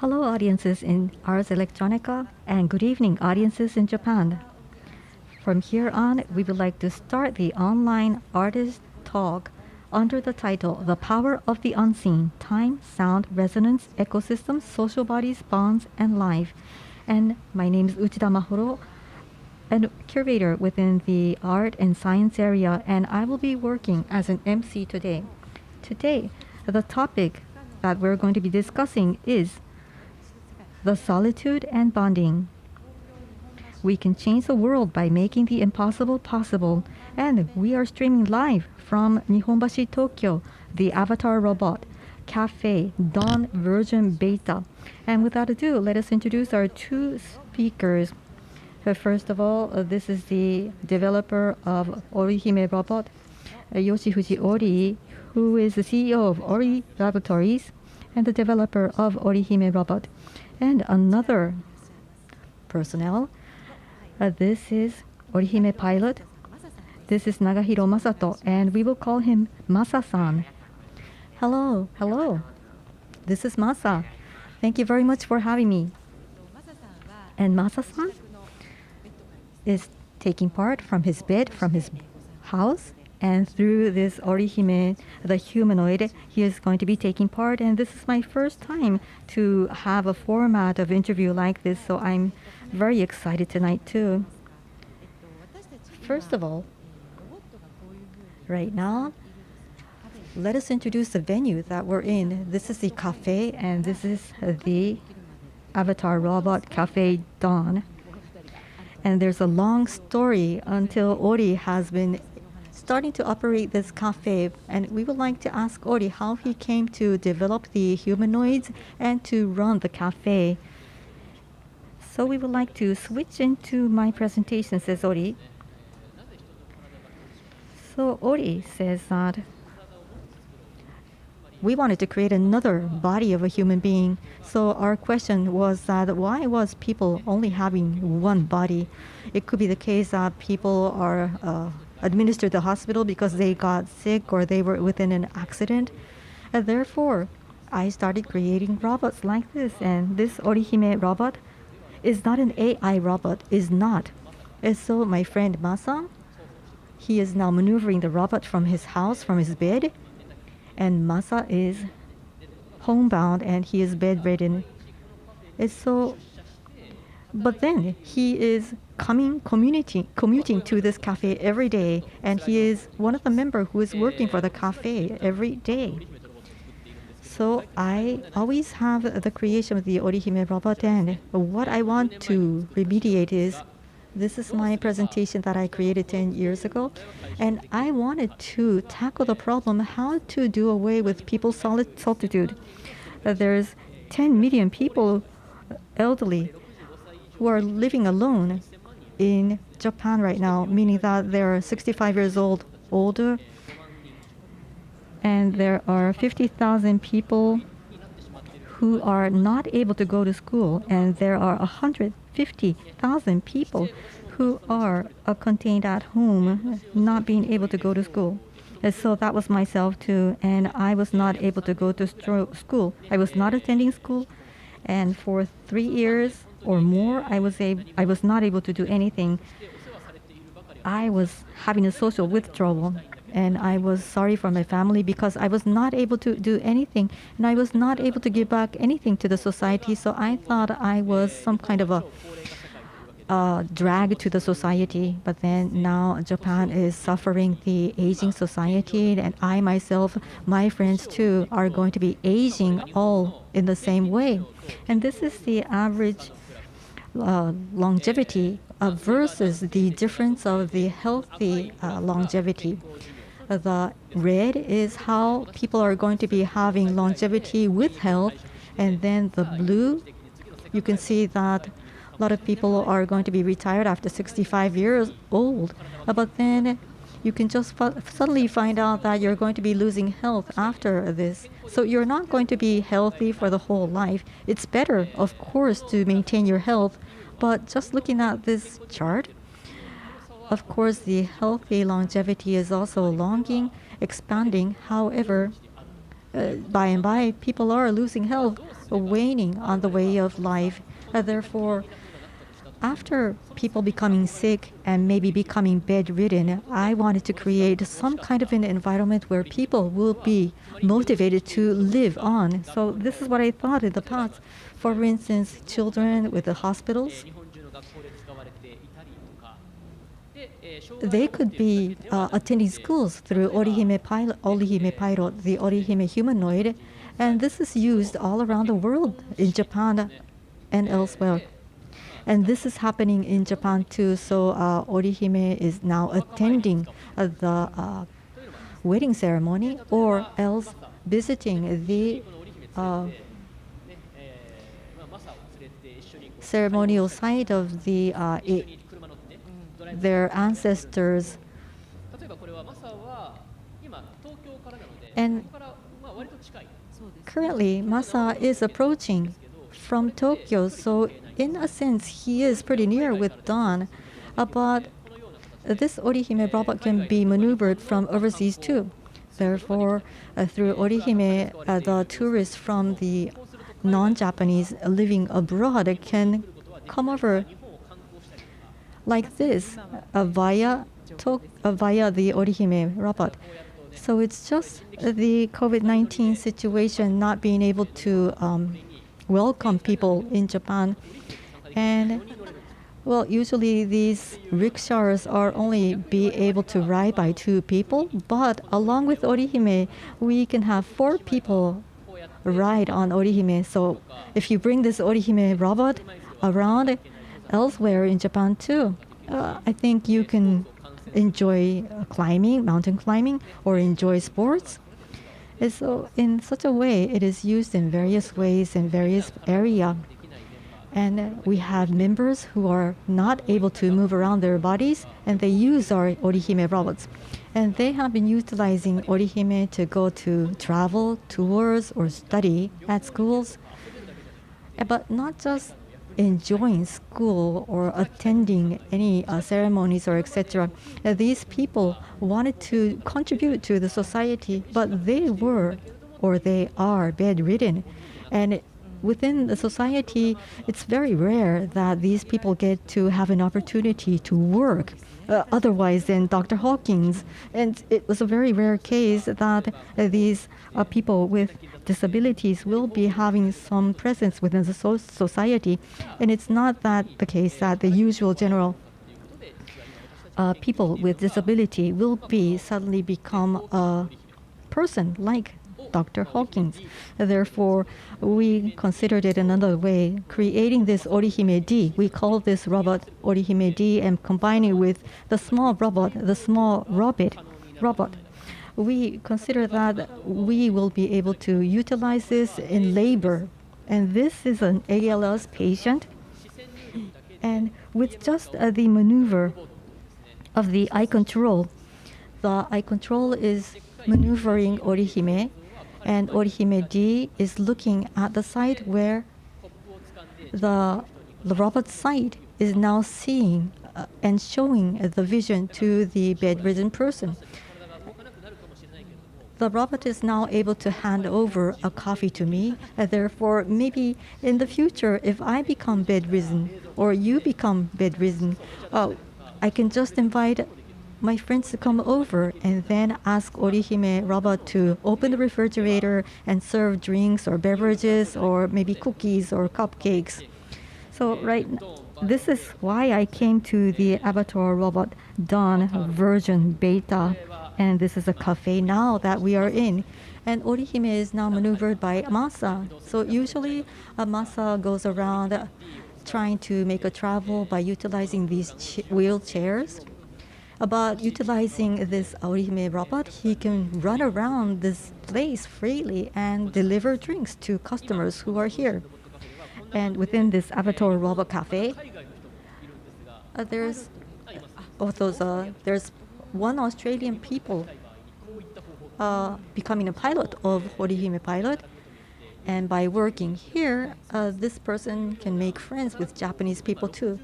Hello, audiences in Ars Electronica, and good evening, audiences in Japan. From here on, we would like to start the online artist talk under the title The Power of the Unseen: Time, Sound, Resonance, Ecosystems, Social Bodies, Bonds, and Life. And my name is UCHIDA Maholo, a curator within the art and science area, and I will be working as an MC today. Today, the topic that we're going to be discussing is the solitude and bonding. We can change the world by making the impossible possible, and we are streaming live from Nihonbashi, Tokyo, the avatar robot, Café, Dawn version beta. And without ado, let us introduce our two speakers. First of all, this is the developer of OriHime robot, YOSHIFUJI Ory, who is the CEO of Ory Laboratories and the developer of OriHime robot. And another personnel, this is OriHime pilot. This is Nagahiro Masato, and we will call him Masa-san. Hello, hello. This is Masa. Thank you very much for having me. And Masa-san is taking part from his bed, from his house, and through this OriHime, the humanoid, he is going to be taking part. And this is my first time to have a format of interview like this, so I'm very excited tonight too. First of all, right now, let us introduce the venue that we're in. This is the cafe, and this is the avatar robot Café Dawn. And there's a long story until Ori has been starting to operate this cafe, and we would like to ask Ori how he came to develop the humanoids and to run the cafe. So we would like to switch into my presentation, says Ori. So Ori says that we wanted to create another body of a human being. So our question was that why was people only having one body? It could be the case that people are administered to the hospital because they got sick or they were within an accident. And therefore, I started creating robots like this. And this OriHime robot is not an AI robot, is not. And so my friend Masa, he is now maneuvering the robot from his house, from his bed. And Masa is homebound and he is bedridden. And so, but then he is commuting to this cafe every day, and he is one of the members who is working for the cafe every day. So I always have the creation of the OriHime robot, and what I want to remediate is, this is my presentation that I created 10 years ago, and I wanted to tackle the problem how to do away with people's solitude. There's 10 million people, elderly, who are living alone in Japan right now, meaning that they're 65 years old, older, and there are 50,000 people who are not able to go to school, and there are 150,000 people who are contained at home, not being able to go to school. And so that was myself too, and I was not able to go to school. I was not attending school, and for 3 years or more, I was not able to do anything. I was having a social withdrawal, and I was sorry for my family because I was not able to do anything, and I was not able to give back anything to the society. So I thought I was some kind of a drag to the society. But then now Japan is suffering the aging society, and I myself, my friends too, are going to be aging all in the same way. And this is the average longevity versus the difference of the healthy longevity. The red is how people are going to be having longevity with health, and then the blue, you can see that a lot of people are going to be retired after 65 years old, but then you can just suddenly find out that you're going to be losing health after this. So you're not going to be healthy for the whole life. It's better, of course, to maintain your health, but just looking at this chart, of course, the healthy longevity is also longing, expanding. However, by and by, people are losing health waning on the way of life. Therefore, after people becoming sick and maybe becoming bedridden, I wanted to create some kind of an environment where people will be motivated to live on. So this is what I thought in the past. For instance, children with the hospitals, they could be attending schools through OriHime Pilot, the OriHime humanoid, and this is used all around the world, in Japan and elsewhere. And this is happening in Japan too. So OriHime is now attending the wedding ceremony, or else visiting the ceremonial site of their ancestors. And currently, Masa is approaching from Tokyo, so in a sense, he is pretty near with Dawn. But this OriHime robot can be maneuvered from overseas too. Therefore, through OriHime, the tourists from the non-Japanese living abroad can come over like this via the OriHime robot. So it's just the COVID-19 situation not being able to welcome people in Japan. And well, usually these rickshaws are only be able to ride by 2 people, but along with OriHime, we can have 4 people ride on OriHime. So if you bring this OriHime robot around elsewhere in Japan too, I think you can enjoy climbing, mountain climbing, or enjoy sports. And so in such a way, it is used in various ways in various areas. And we have members who are not able to move around their bodies, and they use our OriHime robots. And they have been utilizing OriHime to go to travel, tours, or study at schools. But not just enjoying school or attending any ceremonies or etc. These people wanted to contribute to the society, but they were or they are bedridden. And within the society, it's very rare that these people get to have an opportunity to work otherwise than Dr. Hawkins. And it was a very rare case that these people with disabilities will be having some presence within the society. And it's not that the case that the usual general people with disability will be suddenly become a person like Dr. Hawkins. Therefore, we considered it another way, creating this OriHime D. We call this robot OriHime D and combining with the small robot, the small robot. We consider that we will be able to utilize this in labor. And this is an ALS patient. And with just the maneuver of the eye control is maneuvering OriHime, and OriHime D is looking at the site where the robot site is now seeing and showing the vision to the bedridden person. The robot is now able to hand over a coffee to me. Therefore, maybe in the future, if I become bedridden or you become bedridden, I can just invite my friends to come over and then ask OriHime robot to open the refrigerator and serve drinks or beverages or maybe cookies or cupcakes. So this is why I came to the Avatar robot Dawn version beta. And this is a café now that we are in. And OriHime is now maneuvered by Masa. So usually Masa goes around trying to make a travel by utilizing these wheelchairs. About utilizing this OriHime robot, he can run around this place freely and deliver drinks to customers who are here. And within this Avatar robot cafe, there's one Australian people becoming a pilot of OriHime Pilot. And by working here, this person can make friends with Japanese people too.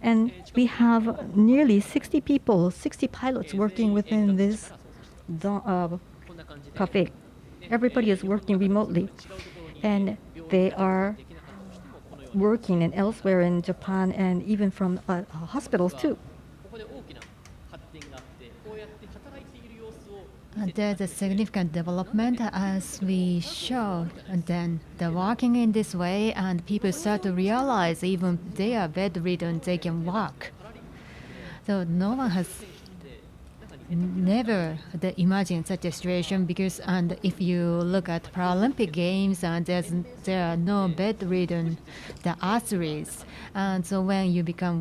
And we have nearly 60 people, 60 pilots working within this cafe. Everybody is working remotely. And they are working and elsewhere in Japan and even from hospitals too. There's a significant development as we showed. And then the working in this way, and people start to realize even they are bedridden, they can walk. So no one has never imagined such a situation because, and if you look at Paralympic Games, and there are no bedridden athletes, and so when you become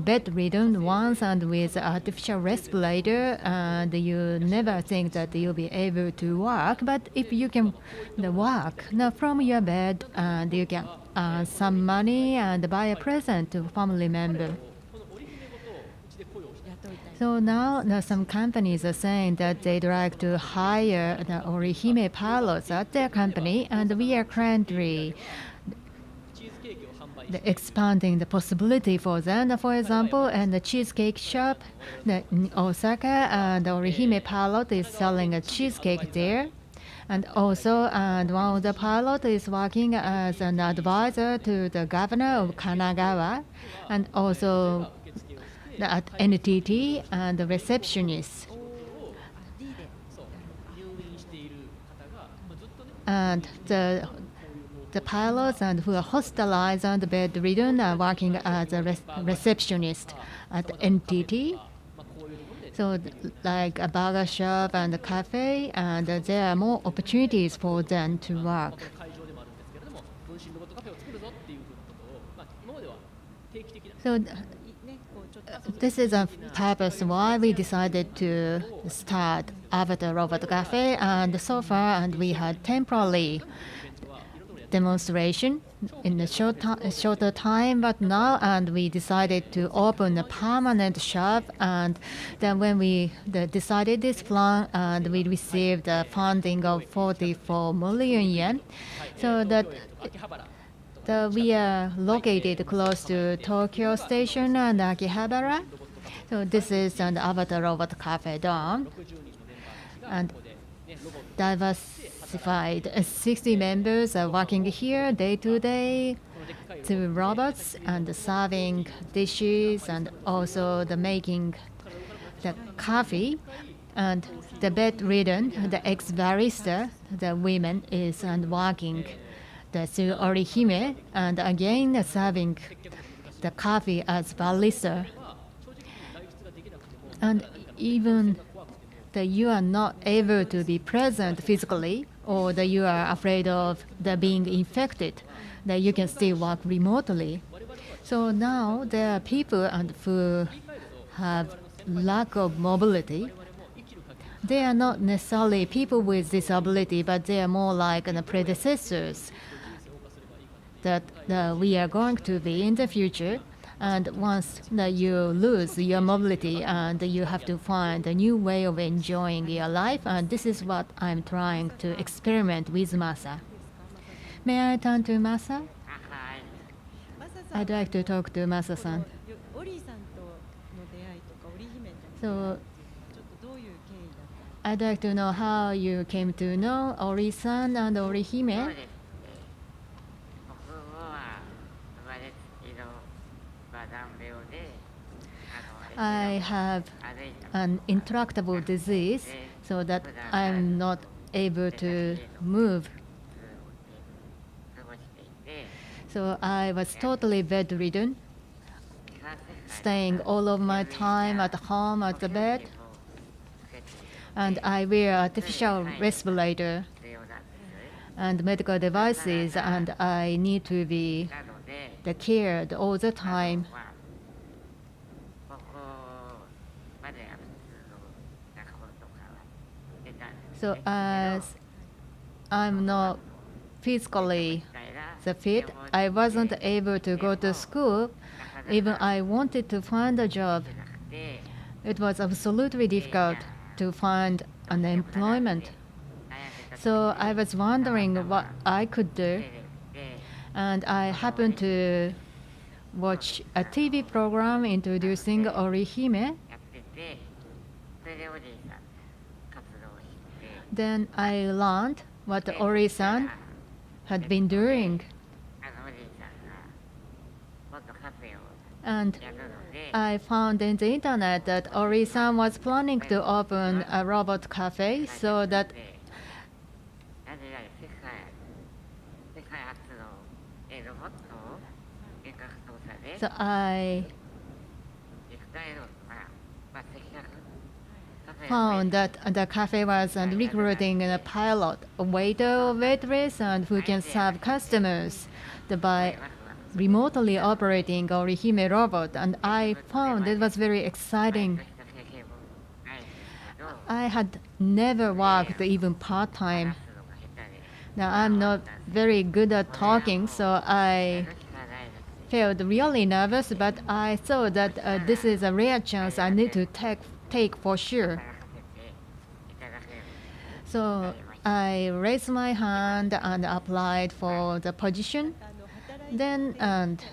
bedridden once and with artificial respirator, and you never think that you'll be able to walk. But if you can walk now from your bed, and you can earn some money and buy a present to family member. So now some companies are saying that they'd like to hire the OriHime pilots at their company, and we are currently expanding the possibility for them. For example, in the cheesecake shop in Osaka, the OriHime pilot is selling a cheesecake there. And also, one of the pilots is working as an advisor to the governor of Kanagawa, and also at NTT and the receptionist. And the pilots and who are hospitalized and bedridden are working as a receptionist at NTT. So like a burger shop and a cafe, and there are more opportunities for them to work. So this is a purpose why we decided to start Avatar Robot Cafe, and so far, and we had temporary demonstration in a shorter time, but now, and we decided to open a permanent shop. And then when we decided this plan, and we received a funding of 44 million yen, so that we are located close to Tokyo Station and Akihabara. So this is an Avatar Robot Cafe Dawn. And diversified 60 members are working here day to day, to robots and serving dishes, and also the making the coffee. And the bedridden, the ex-barista, the women is and working through OriHime, and again serving the coffee as barista. And even that you are not able to be present physically, or that you are afraid of being infected, that you can still work remotely. So now there are people who have lack of mobility. They are not necessarily people with disability, but they are more like the predecessors that we are going to be in the future. And once that you lose your mobility, and you have to find a new way of enjoying your life, and this is what I'm trying to experiment with Masa. May I turn to Masa? I'd like to talk to Masa-san. So I'd like to know how you came to know Ori-san and OriHime. I have an intractable disease, so that I'm not able to move. So I was totally bedridden, staying all of my time at home at the bed. And I wear artificial respirator and medical devices, and I need to be cared all the time. So as I'm not physically fit, I wasn't able to go to school. Even I wanted to find a job. It was absolutely difficult to find an employment. So I was wondering what I could do. And I happened to watch a TV program introducing OriHime. Then I learned what Ori-san had been doing. And I found in the internet that Ori-san was planning to open a robot cafe, so that I found that the cafe was recruiting a pilot, a waiter or waitress, and who can serve customers by remotely operating OriHime robot, and I found it was very exciting. I had never worked even part-time. Now I'm not very good at talking, so I felt really nervous, but I thought that this is a rare chance I need to take for sure. So I raised my hand and applied for the position. Then, and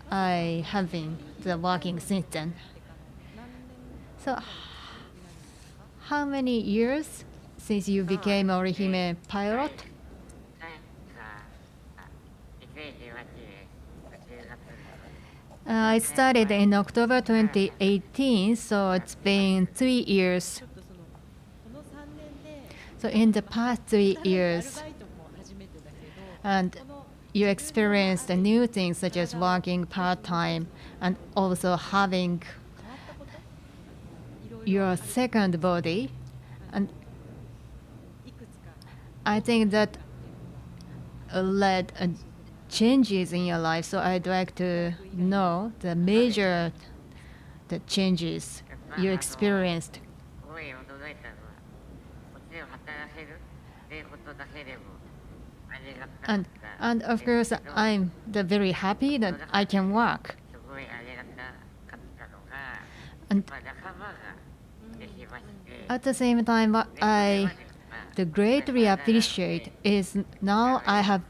I have been working since then. So how many years since you became OriHime pilot? I started in October 2018, so it's been 3 years. So in the past 3 years, and you experienced new things such as working part-time and also having your second body. And I think that led changes in your life. So I'd like to know the major changes you experienced. And of course, I'm very happy that I can work. And at the same time, what I greatly appreciate is now I have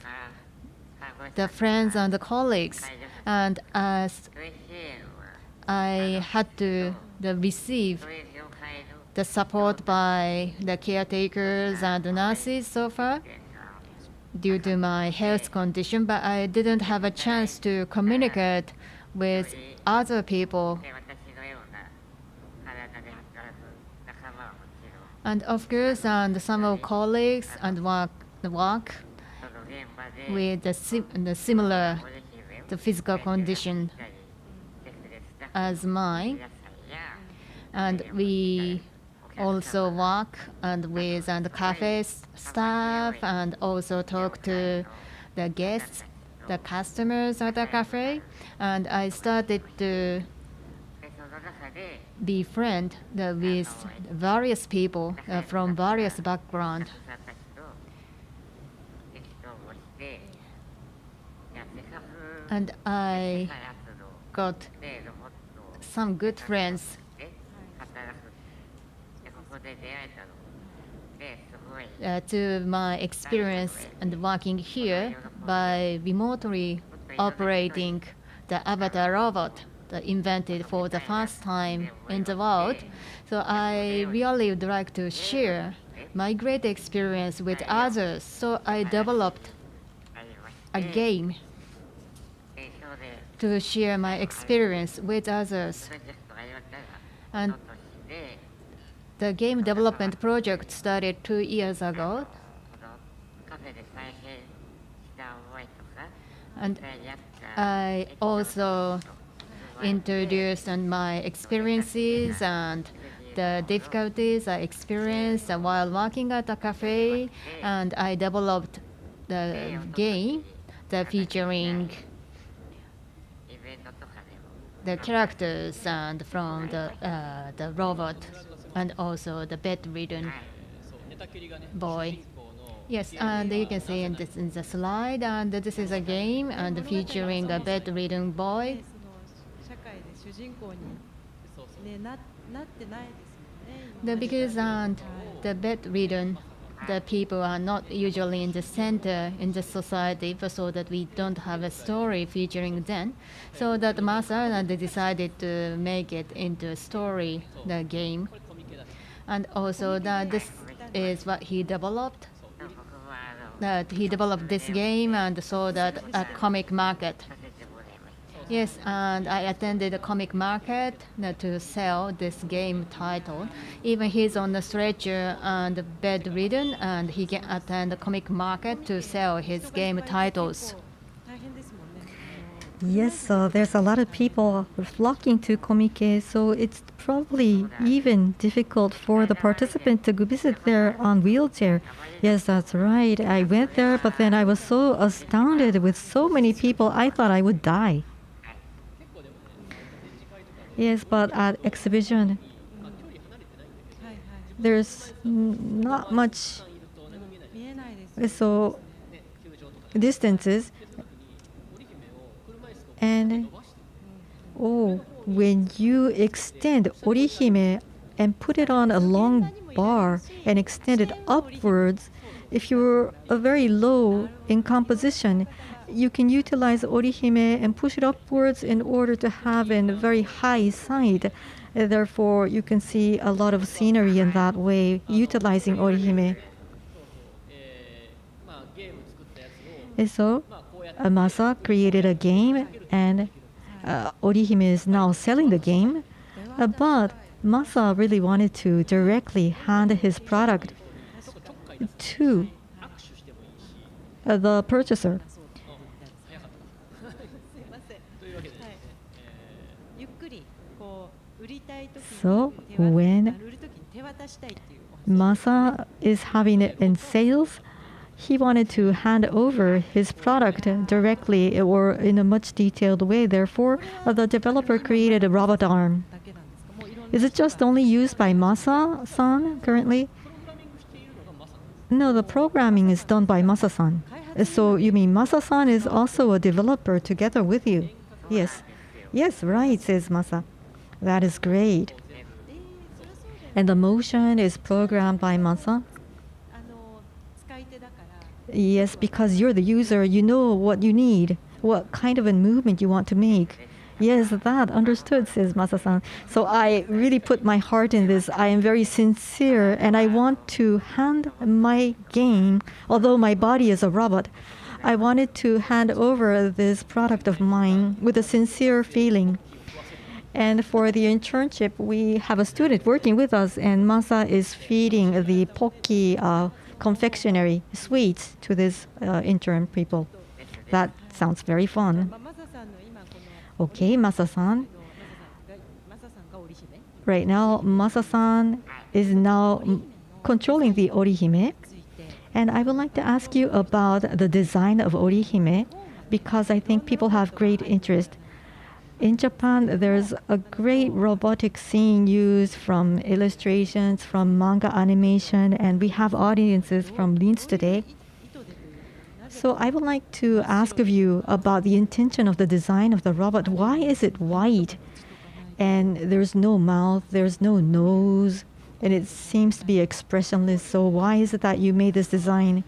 the friends and the colleagues, and as I had to receive the support by the caretakers and the nurses so far due to my health condition, but I didn't have a chance to communicate with other people. And of course, and some colleagues and work with the similar physical condition as mine, and we also work with the cafe staff and also talk to the guests, the customers at the cafe, and I started to befriend with various people from various backgrounds. And I got some good friends. To my experience and working here by remotely operating the avatar robot invented for the first time in the world. So I really would like to share my great experience with others. So I developed a game to share my experience with others. And the game development project started 2 years ago. And I also introduced my experiences and the difficulties I experienced while working at a cafe, and I developed the game featuring the characters and from the robot and also the bedridden boy. Yes, and you can see in the slide, and this is a game and featuring a bedridden boy. Because the bedridden, the people are not usually in the center in the society, so that we don't have a story featuring them. So that Masa decided to make it into a story, the game. And also this is what he developed. that he developed this game and sold at a comic market. Yes, and I attended a comic market to sell this game title. Even he's on the stretcher and bedridden, and he can attend the comic market to sell his game titles. Yes, there's a lot of people flocking to Komike, so it's probably even difficult for the participant to go visit there on wheelchair. Yes, that's right. I went there, but then I was so astounded with so many people, I thought I would die. Yes, but at exhibition, there's not much so distances. And when you extend OriHime and put it on a long bar and extend it upwards, if you're very low in composition, you can utilize OriHime and push it upwards in order to have a very high side. Therefore, you can see a lot of scenery in that way, utilizing OriHime. And so, Masa created a game, and OriHime is now selling the game. But Masa really wanted to directly hand his product to the purchaser. So when Masa is having it in sales, he wanted to hand over his product directly or in a much detailed way. Therefore, the developer created a robot arm. Is it just only used by Masa-san currently? No, the programming is done by Masa-san. So you mean Masa-san is also a developer together with you? Yes. Yes, right, says Masa. That is great. And the motion is programmed by Masa? Yes, because you're the user, you know what you need, what kind of a movement you want to make. Yes, that understood, says Masa-san. So I really put my heart in this. I am very sincere, and I want to hand my game, although my body is a robot, I wanted to hand over this product of mine with a sincere feeling. And for the internship, we have a student working with us, and Masa is feeding the Pocky confectionery sweets to this intern people. That sounds very fun. Okay, Masa-san. Right now, Masa-san is now controlling the OriHime. And I would like to ask you about the design of OriHime, because I think people have great interest. In Japan, there's a great robotic scene used from illustrations, from manga animation, and we have audiences from Linz today. So I would like to ask of you about the intention of the design of the robot. Why is it white? And there's no mouth, there's no nose, and it seems to be expressionless. So why is it that you made this design?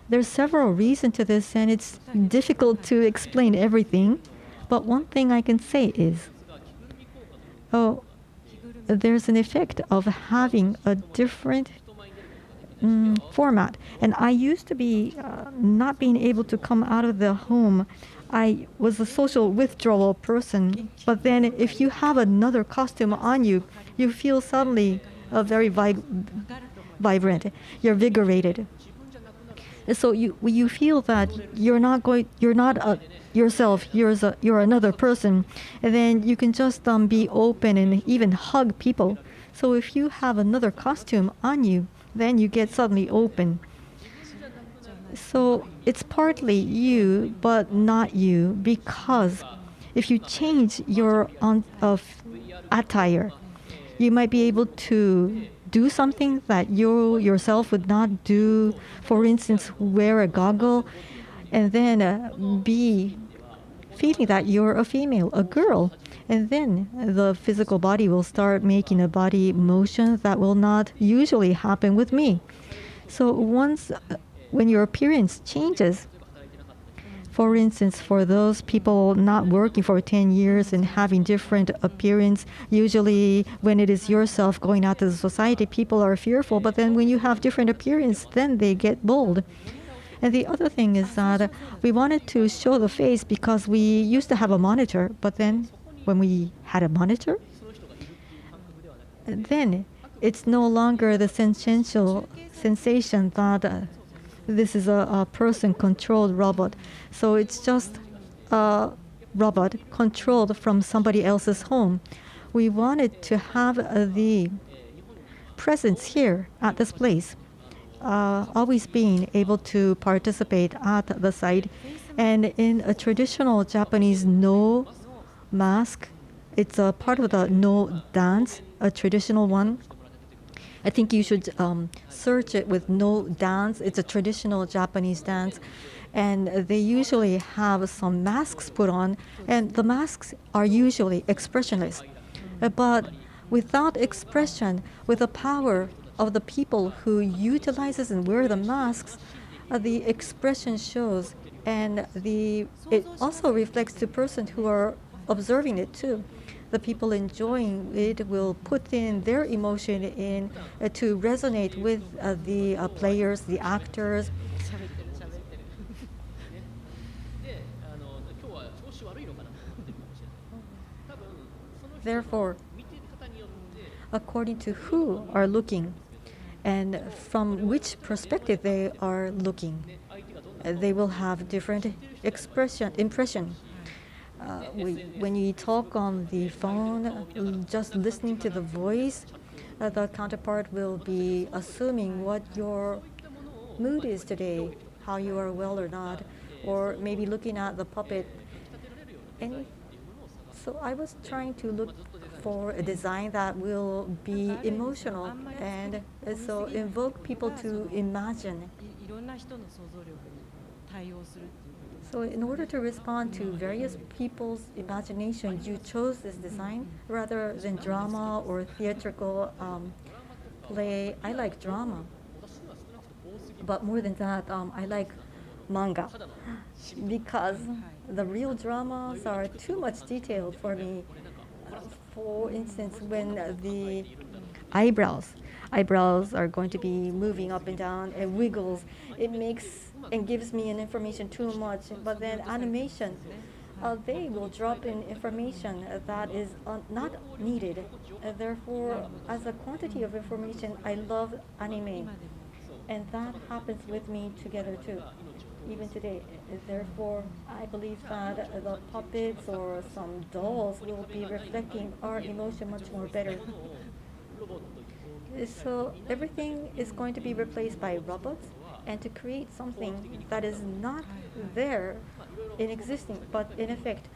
There's several reasons to this, and it's difficult to explain everything. But one thing I can say is, there's an effect of having a different format. And I used to be not being able to come out of the home. I was a social withdrawal person. But then if you have another costume on you, you feel suddenly very vibrant. You're vigorated. So you feel that you're not yourself. You're another person, and then you can just be open and even hug people. So if you have another costume on you, then you get suddenly open. So it's partly you, but not you, because if you change your attire, you might be able to do something that you yourself would not do. For instance, wear a goggle and then be feeling that you're a female, a girl. And then the physical body will start making a body motion that will not usually happen with me. So when your appearance changes, for instance, for those people not working for 10 years and having different appearance, usually when it is yourself going out to the society, people are fearful. But then when you have different appearance, then they get bold. And the other thing is that we wanted to show the face because we used to have a monitor, but then when we had a monitor, then it's no longer the sensational sensation that this is a person-controlled robot. So it's just a robot controlled from somebody else's home. We wanted to have the presence here at this place, always being able to participate at the site. And in a traditional Japanese no mask, it's a part of the no dance, a traditional one. I think you should search it with no dance. It's a traditional Japanese dance. And they usually have some masks put on, and the masks are usually expressionless. But without expression, with the power of the people who utilizes and wear the masks, the expression shows, and it also reflects to person who are observing it too. The people enjoying it will put in their emotion in to resonate with the players, the actors. Therefore, according to who are looking and from which perspective they are looking, they will have different impression. When you talk on the phone, just listening to the voice, the counterpart will be assuming what your mood is today, how you are well or not, or maybe looking at the puppet. And so I was trying to look for a design that will be emotional and so invoke people to imagine. So in order to respond to various people's imaginations, you chose this design rather than drama or theatrical play. I like drama, but more than that, I like manga because the real dramas are too much detailed for me. For instance, when the eyebrows are going to be moving up and down and wiggles, it makes and gives me an information too much. But then animation, they will drop in information that is not needed. Therefore, as a quantity of information, I love anime, and that happens with me together too, even today. Therefore, I believe that the puppets or some dolls will be reflecting our emotion much more better. So everything is going to be replaced by robots, and to create something that is not there in existing, but in effect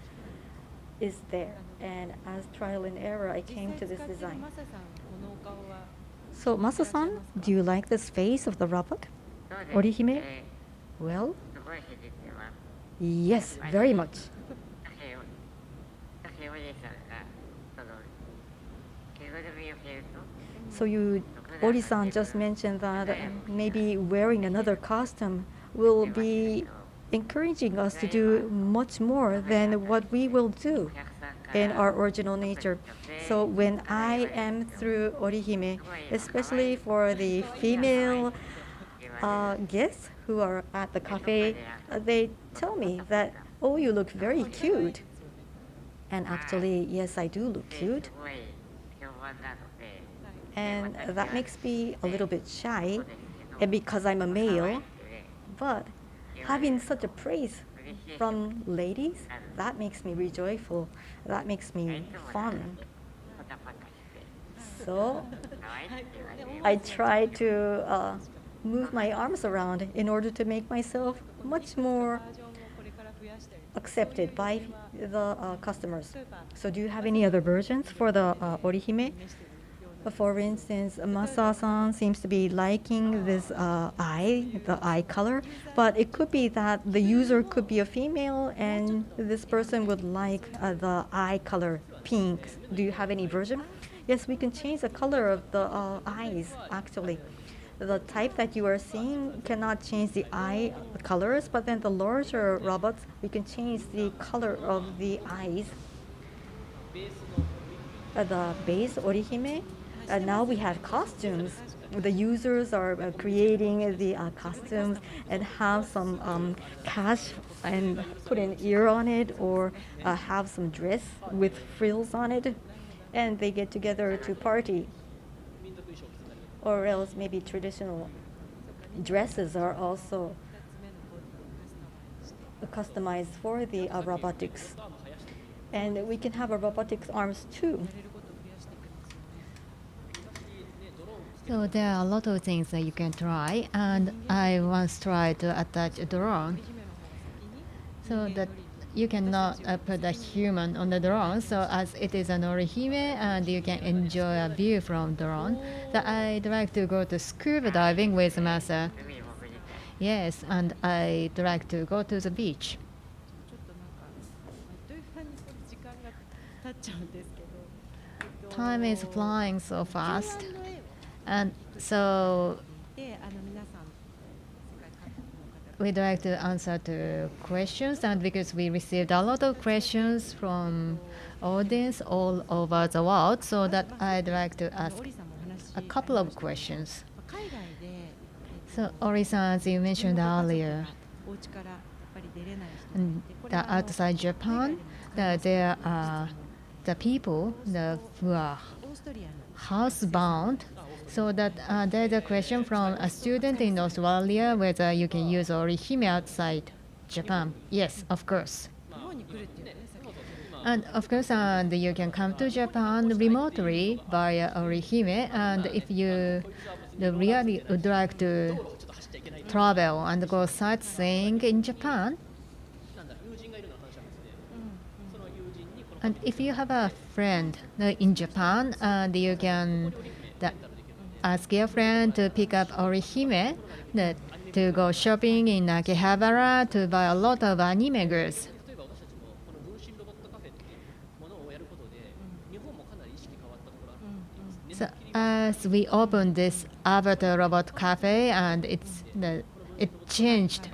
is there. And as trial and error, I came to this design. So Masa-san, do you like this face of the robot? OriHime? Well, yes, very much. So Ori-san just mentioned that maybe wearing another costume will be encouraging us to do much more than what we will do in our original nature. So when I am through OriHime, especially for the female guests who are at the cafe, they tell me that, oh, you look very cute. And actually, yes, I do look cute. And that makes me a little bit shy, and because I'm a male. But having such a praise from ladies, that makes me rejoiceful. That makes me fun. So I try to move my arms around in order to make myself much more accepted by the customers. So do you have any other versions for the OriHime? For instance, Masa-san seems to be liking this the eye color, but it could be that the user could be a female and this person would like the eye color pink. Do you have any version? Yes, we can change the color of the eyes, actually. The type that you are seeing cannot change the eye colors, but then the larger robots, we can change the color of the eyes. The base OriHime, now we have costumes. The users are creating the costumes and have some cash and put an ear on it, or have some dress with frills on it, and they get together to party. Or else maybe traditional dresses are also customized for the robotics. And we can have a robotics arms too. So there are a lot of things that you can try, and I once tried to attach a drone so that you cannot put a human on the drone, so as it is an OriHime and you can enjoy a view from drone. That I'd like to go to scuba diving with Masa. Yes, and I'd like to go to the beach. Time is flying so fast, and so we'd like to answer to questions, and because we received a lot of questions from audience all over the world, so that I'd like to ask a couple of questions. So Ori-san, as you mentioned earlier, outside Japan, there are the people who are housebound. So that there's a question from a student in Australia whether you can use OriHime outside Japan. Yes, of course. And of course, you can come to Japan remotely via OriHime. And if you really would like to travel and go sightseeing in Japan, and if you have a friend in Japan, and you can ask your friend to pick up OriHime, to go shopping in Akihabara to buy a lot of anime goods. So as we opened this avatar robot cafe, and it changed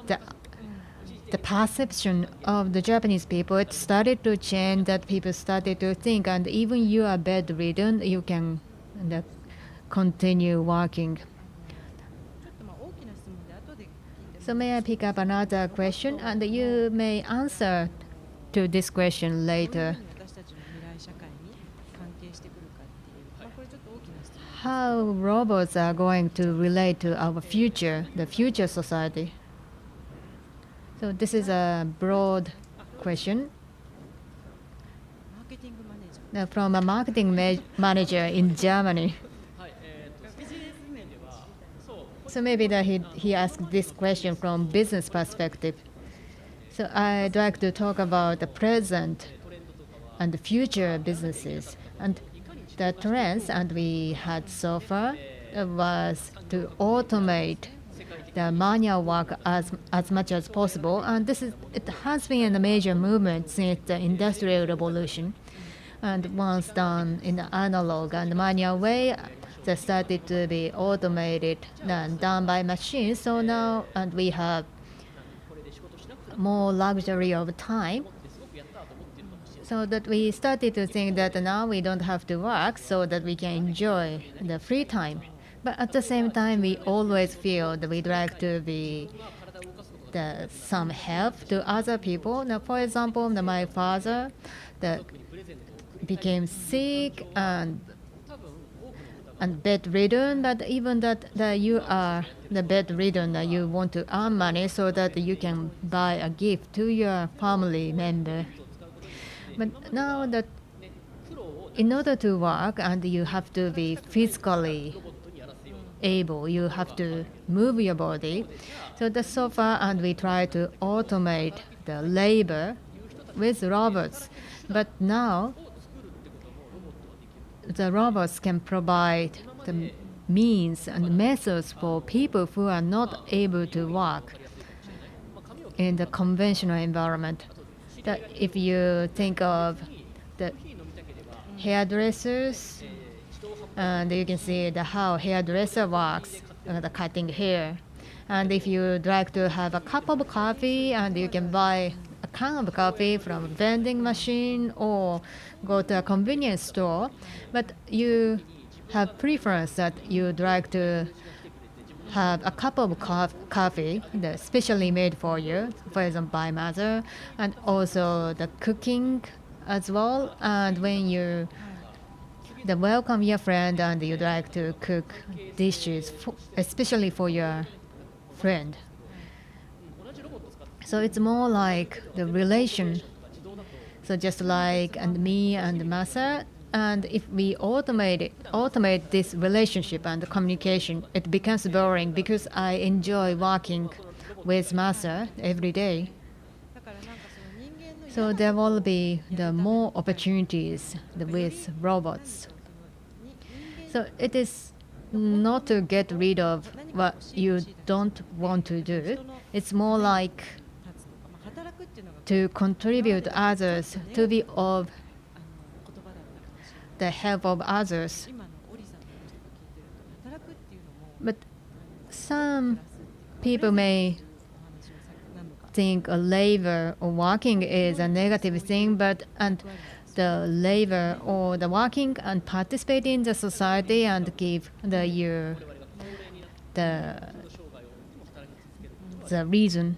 the perception of the Japanese people. It started to change, that people started to think, and even you are bedridden, you can continue working. So may I pick up another question, and you may answer to this question later. How robots are going to relate to our future, the future society? So this is a broad question. Now, from a marketing manager in Germany. So maybe that he asked this question from business perspective. So I'd like to talk about the present and the future businesses. And the trends and we had so far was to automate the manual work as much as possible. And it has been a major movement since the Industrial Revolution. And once done in the analog and manual way, they started to be automated and done by machines. So now, and we have more luxury of time. So that we started to think that now we don't have to work, so that we can enjoy the free time. But at the same time, we always feel that we'd like to be some help to other people. Now, for example, my father became sick and bedridden, but even that you are the bedridden, that you want to earn money so that you can buy a gift to your family member. But now that in order to work, and you have to be physically able, you have to move your body. So that's so far, and we try to automate the labor with robots. But now the robots can provide the means and methods for people who are not able to work in the conventional environment. That if you think of the hairdressers, and you can see how hairdresser works, the cutting hair. And if you'd like to have a cup of coffee, and you can buy a can of coffee from a vending machine or go to a convenience store, but you have preference that you'd like to have a cup of coffee that's specially made for you, for example, by mother, and also the cooking as well. And when you welcome your friend and you'd like to cook dishes, especially for your friend. So it's more like the relation. So just like me and Masa, and if we automate this relationship and the communication, it becomes boring because I enjoy working with Masa every day. So there will be the more opportunities with robots. So it is not to get rid of what you don't want to do. It's more like to contribute others, to be of the help of others. But some people may think a labor or working is a negative thing, but the labor or the working and participate in the society and give the reason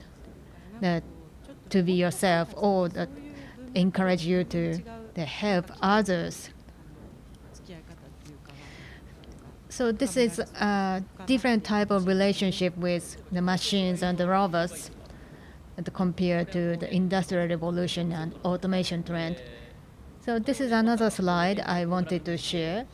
that to be yourself or that encourage you to help others. So this is a different type of relationship with the machines and the robots compared to the Industrial Revolution and automation trend. So this is another slide I wanted to share.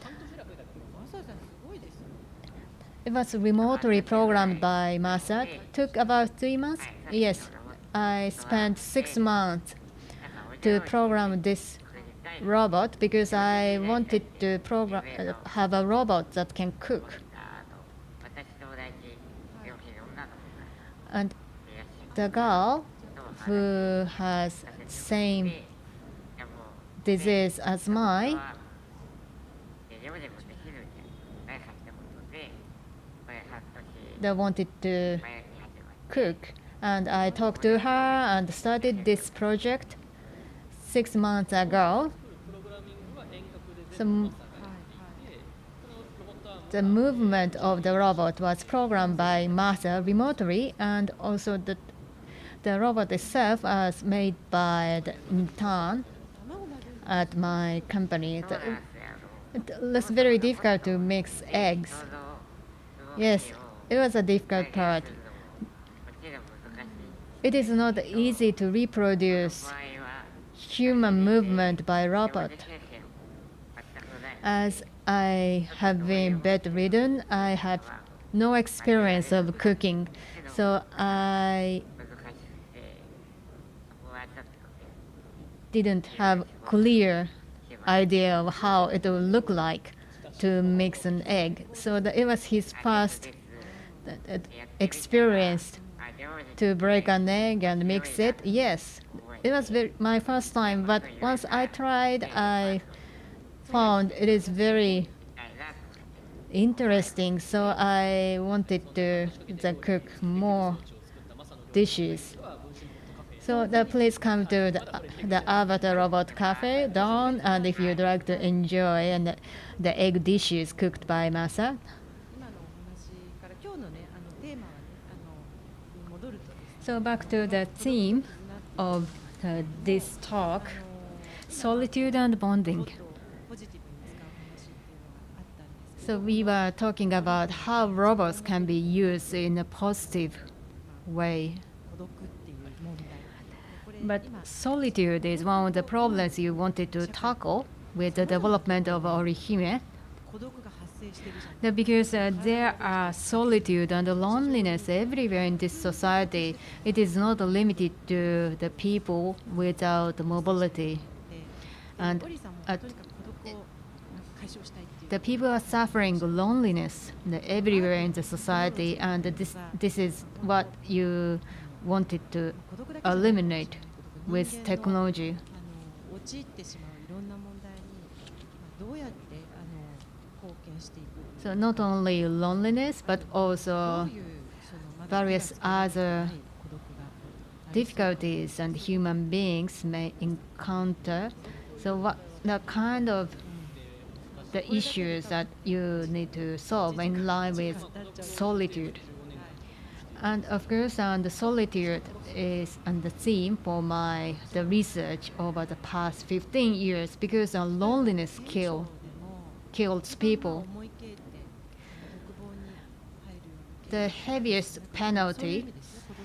It was remotely programmed by Masa. Took about 3 months. Yes, I spent 6 months to program this robot because I wanted to have a robot that can cook. And the girl who has same disease as mine, they wanted to cook. And I talked to her and started this project 6 months ago. So the movement of the robot was programmed by Masa remotely, and also the robot itself was made by the intern at my company. It was very difficult to mix eggs. Yes, it was a difficult part. It is not easy to reproduce human movement by robot. As I have been bedridden, I have no experience of cooking, so I didn't have clear idea of how it would look like to mix an egg. So it was his first experience to break an egg and mix it. Yes, it was my first time, but once I tried, I found it is very interesting, so I wanted to cook more dishes. So please come to the Avatar Robot Cafe Dawn, and if you'd like to enjoy the egg dishes cooked by Masa. So back to the theme of this talk, solitude and bonding. So we were talking about how robots can be used in a positive way. But solitude is one of the problems you wanted to tackle with the development of OriHime. Because there are solitude and loneliness everywhere in this society. It is not limited to the people without mobility. And the people are suffering loneliness everywhere in the society, and this is what you wanted to eliminate with technology. So not only loneliness, but also various other difficulties and human beings may encounter. So what the kind of the issues that you need to solve in line with solitude. And of course, the solitude is the theme for the research over the past 15 years because loneliness kills people. The heaviest penalty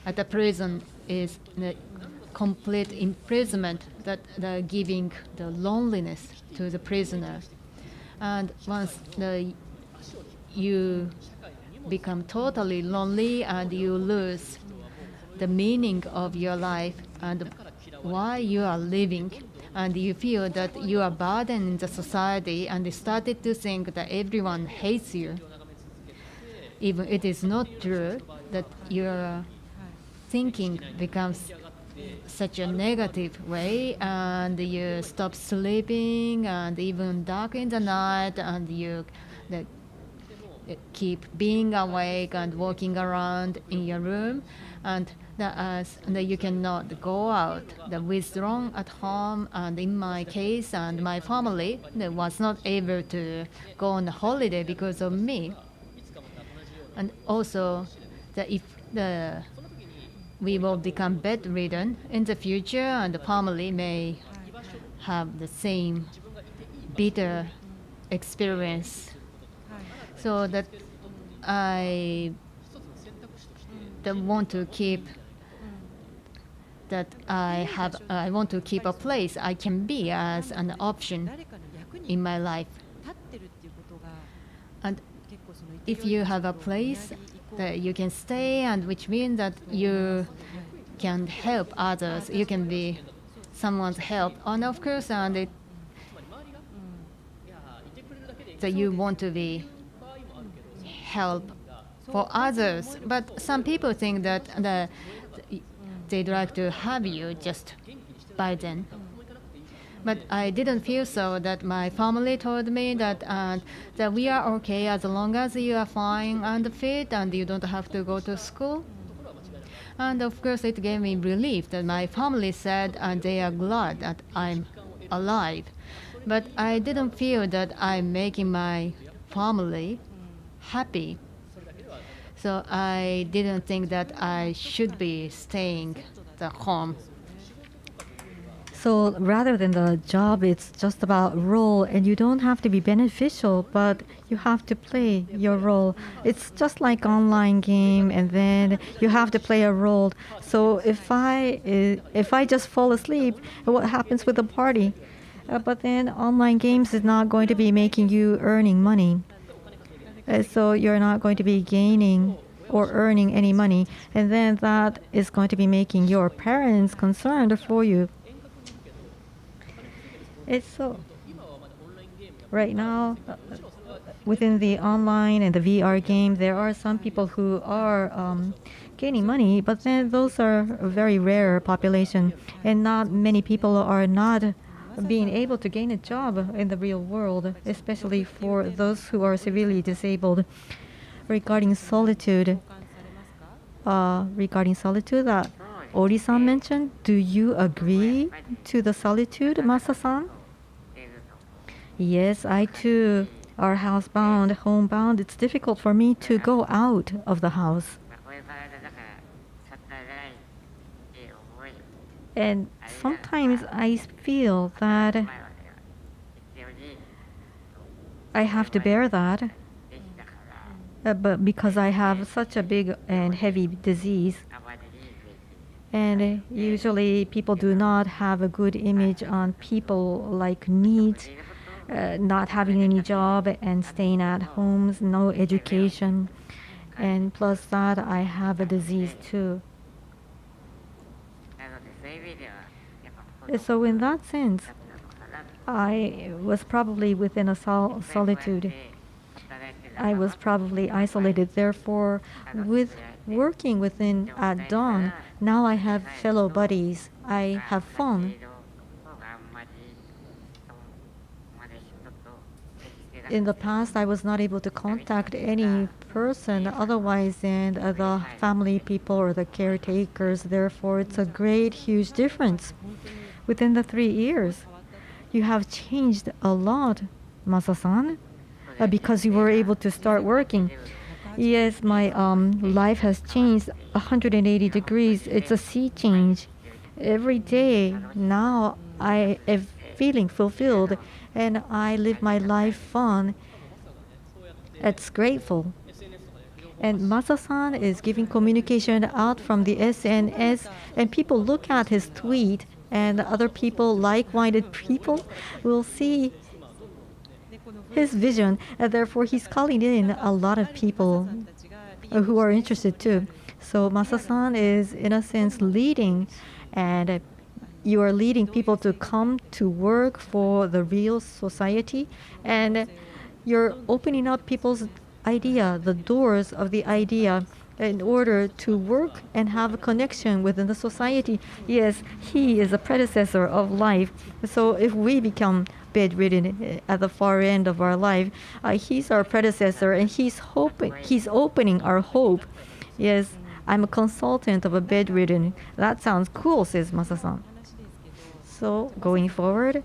at the prison is the complete imprisonment, that giving the loneliness to the prisoner. And once you become totally lonely and you lose the meaning of your life and why you are living, and you feel that you are burdened in the society, and you started to think that everyone hates you. Even it is not true, that your thinking becomes such a negative way, and you stop sleeping, and even dark in the night, and you keep being awake and walking around in your room, and that you cannot go out. The withdrawn at home, and in my case, and my family was not able to go on a holiday because of me. And also, if we will become bedridden in the future, and the family may have the same bitter experience. So that I want to keep I want to keep a place I can be as an option in my life. And if you have a place that you can stay, and which means that you can help others, you can be someone's help, and of course, that you want to be help for others. But some people think that they'd like to have you just by then. But I didn't feel so. That my family told me that we are okay as long as you are fine and fit and you don't have to go to school. And of course, it gave me relief that my family said, and they are glad that I'm alive. But I didn't feel that I'm making my family happy. So I didn't think that I should be staying at home. So rather than the job, it's just about role, and you don't have to be beneficial, but you have to play your role. It's just like online game, and then you have to play a role. So if I just fall asleep, what happens with the party? But then online games is not going to be making you earning money. So you're not going to be gaining or earning any money, and then that is going to be making your parents concerned for you. It's so. Right now, within the online and the VR game, there are some people who are gaining money, but then those are a very rare population, and not many people are not being able to gain a job in the real world, especially for those who are severely disabled. Regarding solitude, that Ori-san mentioned, do you agree to the solitude, Masa-san? Yes, I too are housebound, homebound. It's difficult for me to go out of the house. And sometimes I feel that I have to bear that, but because I have such a big and heavy disease, and usually people do not have a good image on people like needs, not having any job and staying at homes, no education, and plus that I have a disease too. So in that sense, I was probably within a solitude. I was probably isolated. Therefore, with working within at dawn, now I have fellow buddies. I have fun. In the past, I was not able to contact any person otherwise than the family people or the caretakers. Therefore, it's a great, huge difference. Within the 3 years, you have changed a lot. Masa-san, because you were able to start working. Yes, my life has changed 180 degrees. It's a sea change. Every day now I am feeling fulfilled and I live my life fun. It's grateful. And Masa-san is giving communication out from the SNS, and people look at his tweet, and other people, like-minded people, will see his vision, and therefore he's calling in a lot of people who are interested too. So Masa-san is, in a sense, leading, and you are leading people to come to work for the real society, and you're opening up people's idea, the doors of the idea, in order to work and have a connection within the society. Yes, he is a predecessor of life. So if we become bedridden at the far end of our life, he's our predecessor, and he's opening our hope. Yes, I'm a consultant of a bedridden. That sounds cool, says Masa-san. So going forward,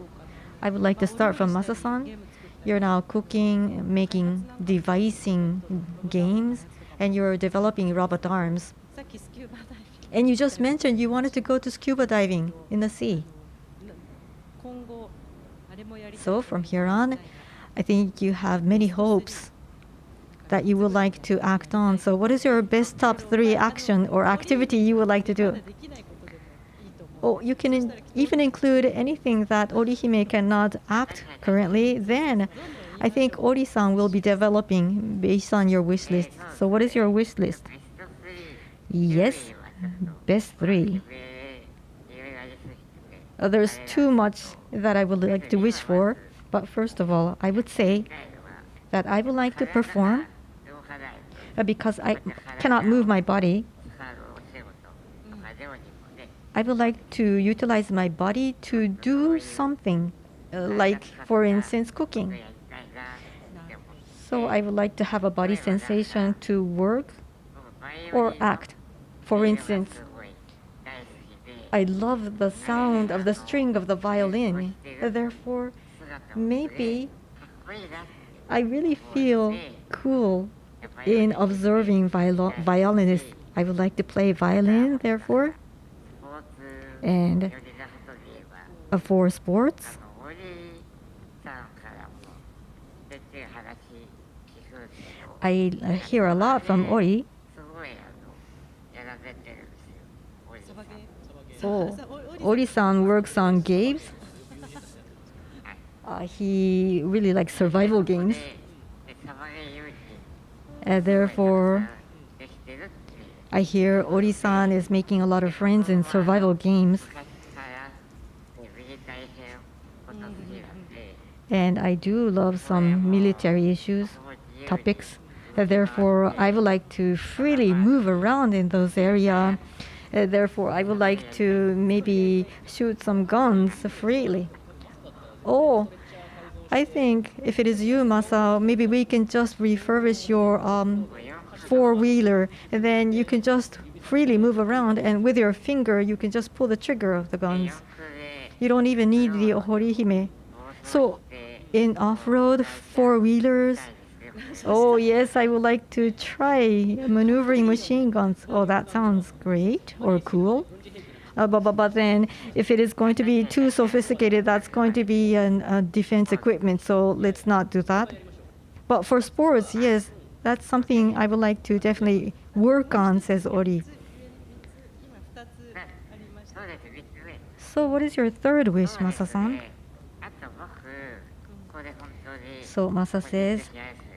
I would like to start from Masa-san. You're now cooking, making, devising games, and you're developing robot arms. And you just mentioned you wanted to go to scuba diving in the sea. So from here on, I think you have many hopes that you would like to act on. So what is your best top 3 action or activity you would like to do? Oh, you can even include anything that OriHime cannot act currently. Then I think Ori-san will be developing based on your wish list. So what is your wish list? Yes, best 3. There's too much that I would like to wish for. But first of all, I would say that I would like to perform because I cannot move my body. I would like to utilize my body to do something, like, for instance, cooking. So I would like to have a body sensation to work or act. For instance, I love the sound of the string of the violin. Therefore, maybe I really feel cool in observing violinists. I would like to play violin, therefore. And for sports, I hear a lot from Ori. So Ori-san works on games. He really likes survival games. Therefore, I hear Ori-san is making a lot of friends in survival games. And I do love some military issues, topics. Therefore, I would like to freely move around in those areas. Therefore, I would like to maybe shoot some guns freely. Oh, I think if it is you, Masa, maybe we can just refurbish your four-wheeler, and then you can just freely move around, and with your finger, you can just pull the trigger of the guns. You don't even need the OriHime. So, in off-road four-wheelers, oh yes, I would like to try maneuvering machine guns. Oh, that sounds great or cool. But then, if it is going to be too sophisticated, that's going to be a defense equipment, so let's not do that. But for sports, yes, that's something I would like to definitely work on, says Ori. So what is your third wish, Masa-san? So Masa says,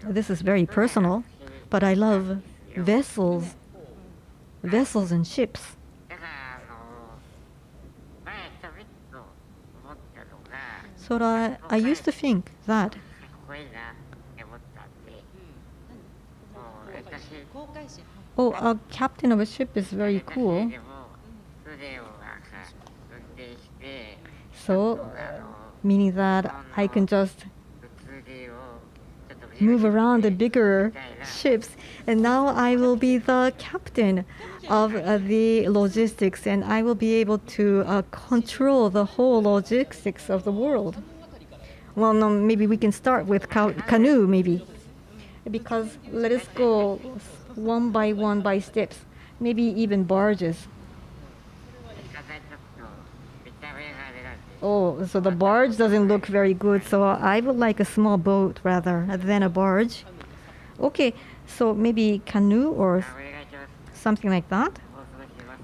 this is very personal, but I love vessels and ships. So I used to think that a captain of a ship is very cool. So, meaning that I can just move around the bigger ships, and now I will be the captain of the logistics, and I will be able to control the whole logistics of the world. Well, no, maybe we can start with canoe, maybe. Because let us go one by steps. Maybe even barges. Oh, so the barge doesn't look very good. So I would like a small boat rather than a barge. Okay, so maybe canoe or something like that.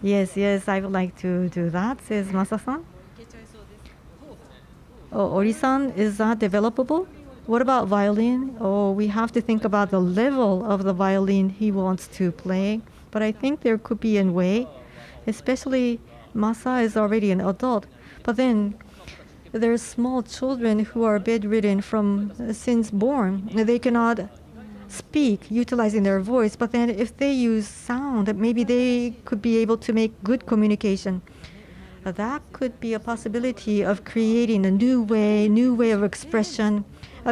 Yes, yes, I would like to do that, says Masa-san. Oh, Ori-san, is that developable? What about violin? Oh, we have to think about the level of the violin he wants to play. But I think there could be a way, especially Masa is already an adult. But then there's small children who are bedridden from since born. They cannot speak utilizing their voice, but then if they use sound, maybe they could be able to make good communication. That could be a possibility of creating a new way of expression,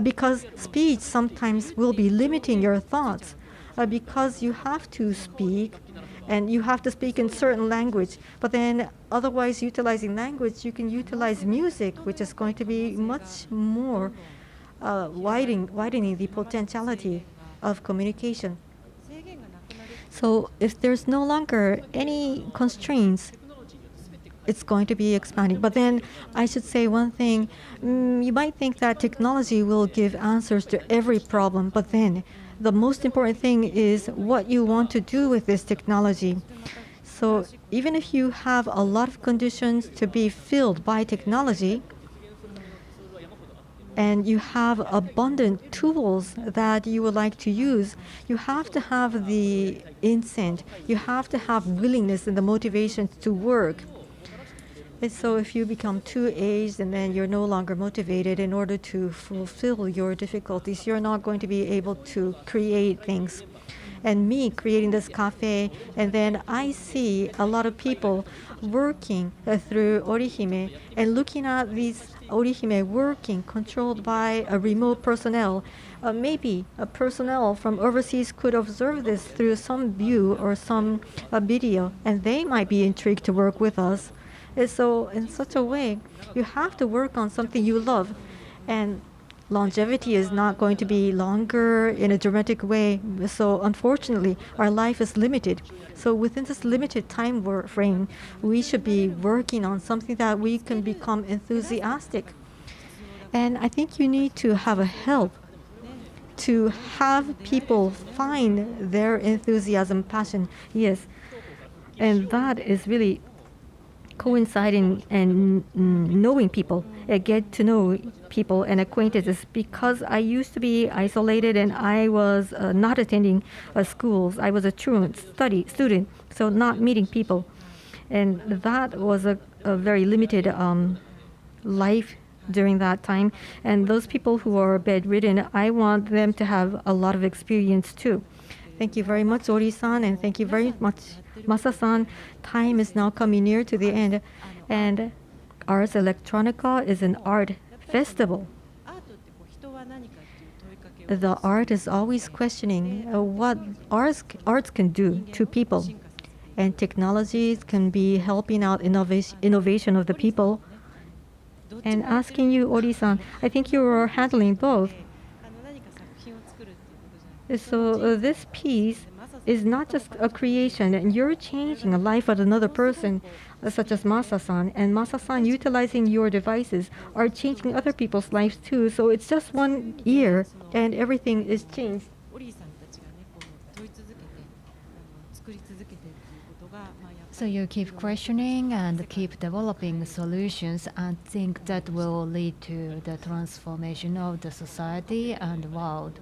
because speech sometimes will be limiting your thoughts, because you have to speak and you have to speak in certain language, but then otherwise utilizing language, you can utilize music, which is going to be much more widening the potentiality of communication. So if there's no longer any constraints, it's going to be expanding. But then I should say one thing. You might think that technology will give answers to every problem, but then the most important thing is what you want to do with this technology. So even if you have a lot of conditions to be filled by technology, and you have abundant tools that you would like to use, you have to have the intent, you have to have willingness and the motivation to work. And so if you become too aged and then you're no longer motivated in order to fulfill your difficulties, you're not going to be able to create things. And me creating this cafe, and then I see a lot of people working through OriHime and looking at these OriHime working controlled by a remote personnel. Maybe a personnel from overseas could observe this through some view or some video, and they might be intrigued to work with us. And so in such a way, you have to work on something you love, and longevity is not going to be longer in a dramatic way. So unfortunately, our life is limited. So within this limited time frame, we should be working on something that we can become enthusiastic. And I think you need to have a help to have people find their enthusiasm, passion. Yes, and that is really coinciding and knowing people, get to know people and acquaintances, because I used to be isolated and I was not attending schools. I was a truant student, so not meeting people. And that was a very limited life during that time. And those people who are bedridden, I want them to have a lot of experience too. Thank you very much, Ori-san, and thank you very much, Masa-san. Time is now coming near to the end, and Ars Electronica is an art festival. The art is always questioning what arts can do to people, and technologies can be helping out innovation of the people. And asking you, Ori-san, I think you are handling both. So this piece is not just a creation, and you're changing a life of another person, such as Masa-san. And Masa-san, utilizing your devices, are changing other people's lives too. So it's just one year, and everything is changed. So you keep questioning and keep developing solutions, and think that will lead to the transformation of the society and world.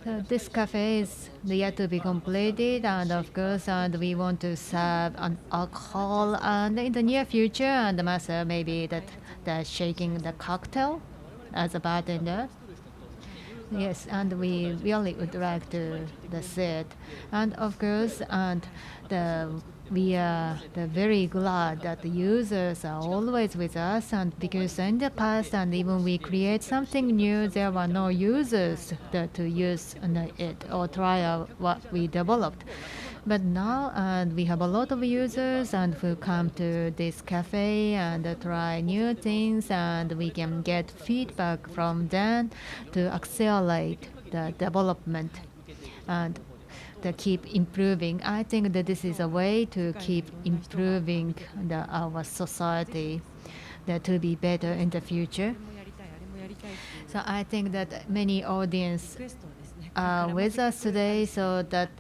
So this cafe is yet to be completed, and of course, and we want to serve an alcohol, and in the near future, and the master maybe that shaking the cocktail as a bartender. Yes, and we really would like to see it, and of course, and we are very glad that the users are always with us, and because in the past, and even we create something new, there were no users to use it or try out what we developed. But now we have a lot of users and who come to this cafe and try new things, and we can get feedback from them to accelerate the development and to keep improving. I think that this is a way to keep improving our society to be better in the future. So I think that many audience are with us today, so that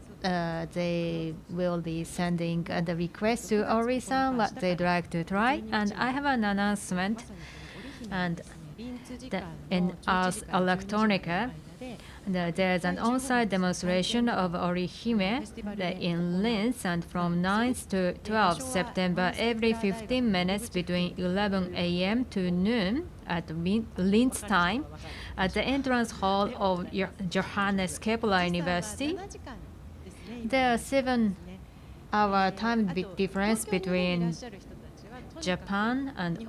they will be sending the request to Ori-san what they'd like to try. And I have an announcement. And in Ars Electronica, there's an on-site demonstration of OriHime in Linz, and from 9th to 12th September, every 15 minutes between 11 a.m. to noon at Linz time, at the entrance hall of Johannes Kepler University. There are 7-hour time difference between Japan and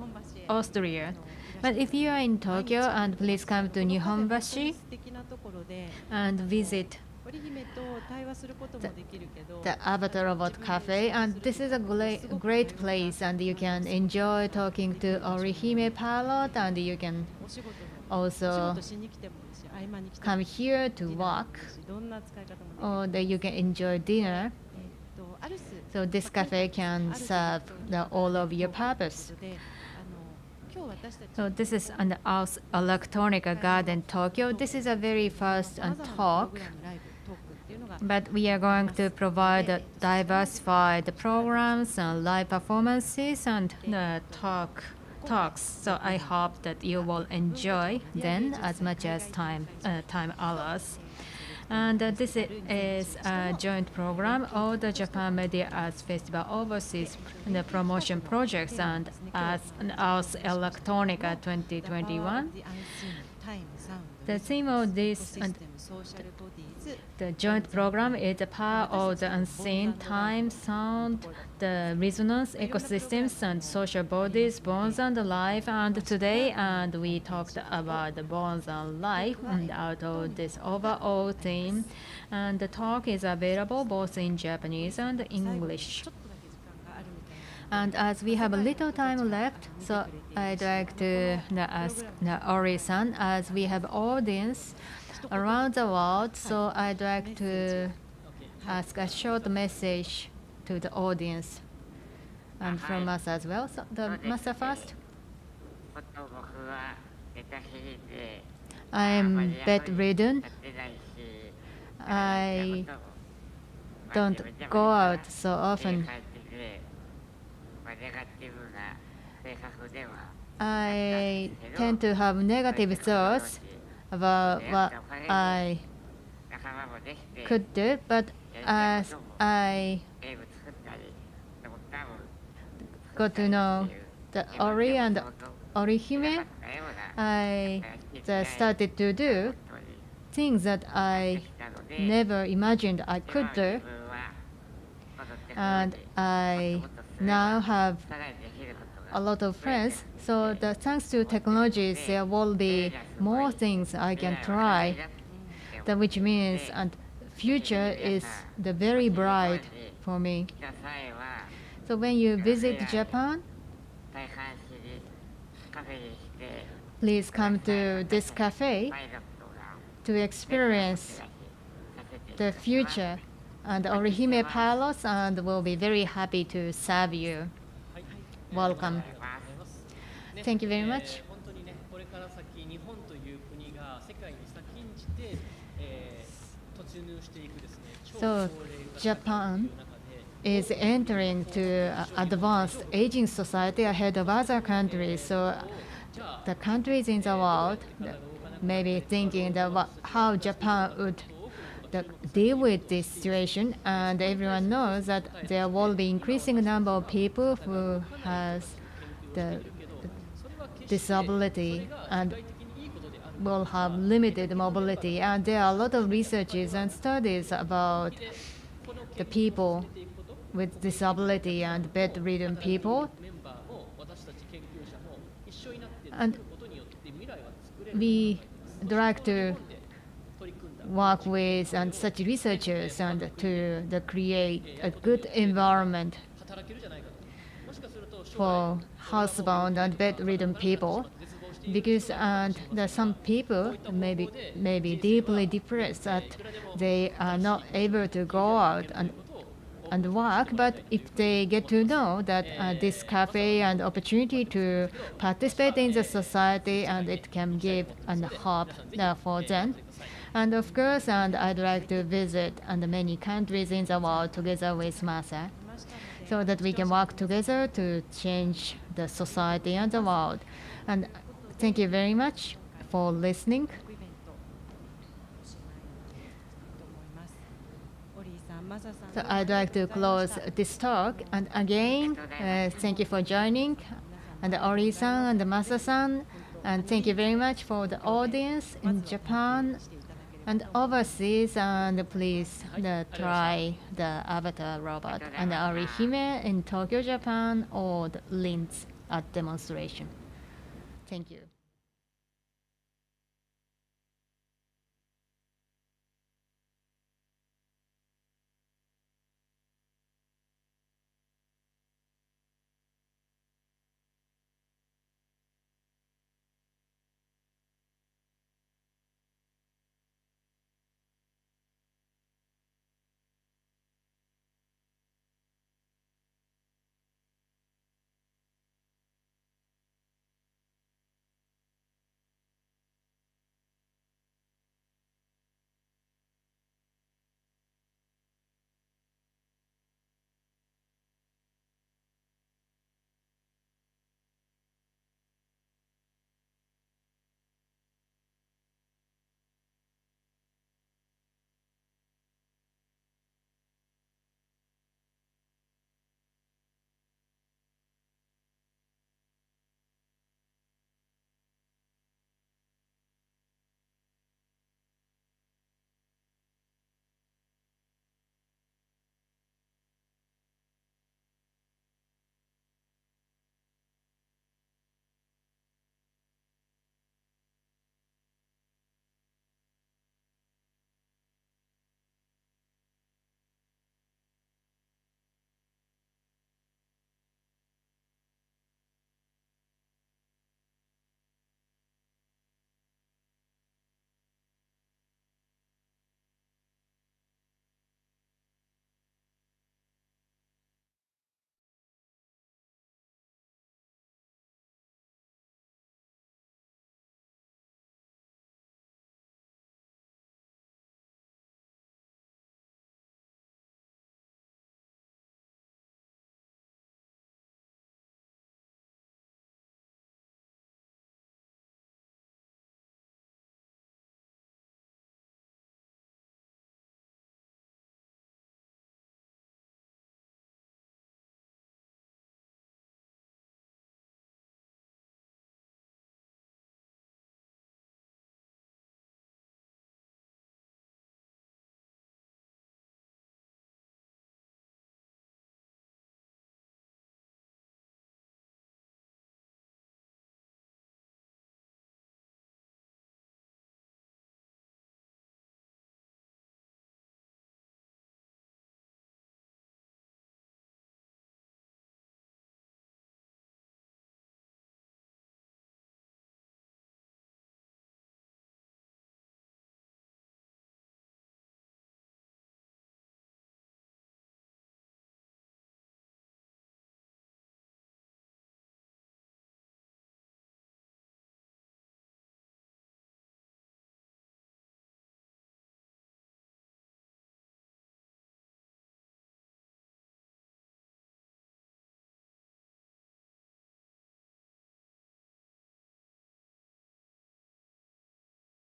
Austria. But if you are in Tokyo, and please come to Nihonbashi and visit the Avatar Robot Cafe. And this is a great place, and you can enjoy talking to OriHime pilot, and you can also come here to work, or that you can enjoy dinner. So this cafe can serve all of your purpose. So this is an Ars Electronica Garden Tokyo. This is a very first talk, but we are going to provide diversified programs and live performances and talks. So I hope that you will enjoy them as much as time allows. And this is a joint program of the Japan Media Arts Festival Overseas Promotion Projects and Ars Electronica 2021. The theme of this the joint program is the power of the unseen, time, sound, the resonance, ecosystems, and social bodies, bones and life. And today, we talked about the bones and life, and out of this overall theme. And the talk is available both in Japanese and English. And as we have a little time left, so I'd like to ask Ori-san, as we have audience around the world, so I'd like to ask a short message to the audience and from us as well. So the master first. I'm bedridden. I don't go out so often. I tend to have negative thoughts about what I could do, but as I got to know the Ori and OriHime, I started to do things that I never imagined I could do, and I now have a lot of friends. So thanks to technologies, there will be more things I can try. Which means and future is very bright for me. So when you visit Japan, please come to this cafe to experience the future. And OriHime pilots and will be very happy to serve you. Welcome. Thank you very much. So Japan is entering to advanced aging society ahead of other countries. So the countries in the world may be thinking that how Japan would deal with this situation, and everyone knows that there will be increasing number of people who has the disability and will have limited mobility, and there are a lot of researches and studies about the people with disability and bedridden people, and we like to work with and such researchers and to create a good environment for housebound and bedridden people, because some people may be deeply depressed that they are not able to go out and work. But if they get to know that this cafe and opportunity to participate in the society, and it can give hope for them. And of course, I'd like to visit many countries in the world together with Masa, so that we can work together to change the society and the world. And thank you very much for listening. So I'd like to close this talk. And again, thank you for joining, and Ori-san and Masa-san. And thank you very much for the audience in Japan and overseas. And please try the avatar robot and OriHime in Tokyo, Japan, or the links at demonstration. Thank you.